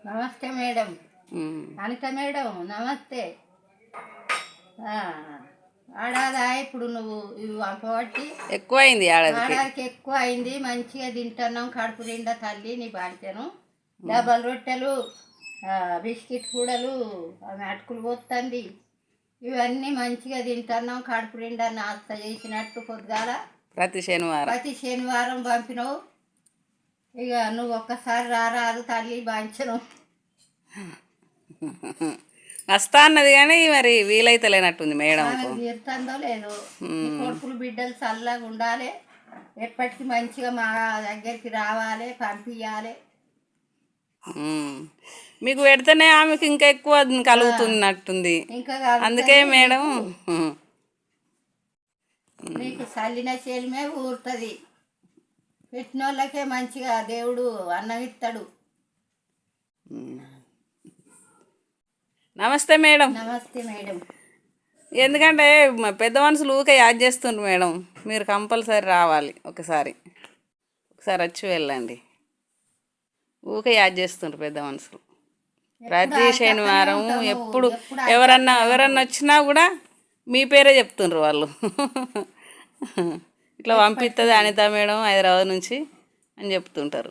నమస్తే మేడం. ఉమ్. అనిత మేడం నమస్తే. ఆడాదా ఇప్పుడు నువ్వు ఇవి పంపబట్టి ఎక్కువైంది ఏడాదికి. ఆడాదికి ఎక్కువ అయింది. మంచిగా తింటున్నాం కడుపు నిండా తల్లి నీ బాధ్యను. డబల్ రొట్టెలు, బిస్కెట్ కూడలు, అటుకులు పోతుంది. ఇవన్నీ మంచిగా తింటున్నాం కడుపు నిండా నాస్త చేసినట్టు పొద్దుగాల ప్రతి శనివారం పంపినావు. ఇక నువ్వు ఒక్కసారి రారాదు తల్లి బాంచను. వస్తా అన్నది కానీ మరి వీలైతే లేనట్టుంది మేడం. తీరుతుందో లేదో. కొడుకులు బిడ్డలు చల్లగా ఉండాలి, ఎప్పటికీ మంచిగా మా దగ్గరికి రావాలి, పంపించాలి. మీకు పెడితేనే ఆమెకి ఇంకా ఎక్కువ కలుగుతున్నట్టుంది. ఇంకా అందుకే మేడం నీకు చల్లిన చేలిమే ఊరుతుంది. పెట్టిన వాళ్ళకే మంచిగా దేవుడు అన్నం ఇస్తాడు. నమస్తే మేడం. నమస్తే మేడం. ఎందుకంటే పెద్ద మనుషులు ఊకే యాద్ చేస్తుండ్రు మేడం. మీరు కంపల్సరీ రావాలి. ఒకసారి వచ్చి వెళ్ళండి. ఊకే యాద్ చేస్తుండ్రు పెద్ద మనుషులు. ప్రతి శనివారం ఎప్పుడు ఎవరన్నా వచ్చినా కూడా మీ పేరే చెప్తుండ్రు వాళ్ళు. ఇట్లా పంపిస్తుంది అనిత మేడం హైదరాబాద్ నుంచి అని చెప్తుంటారు.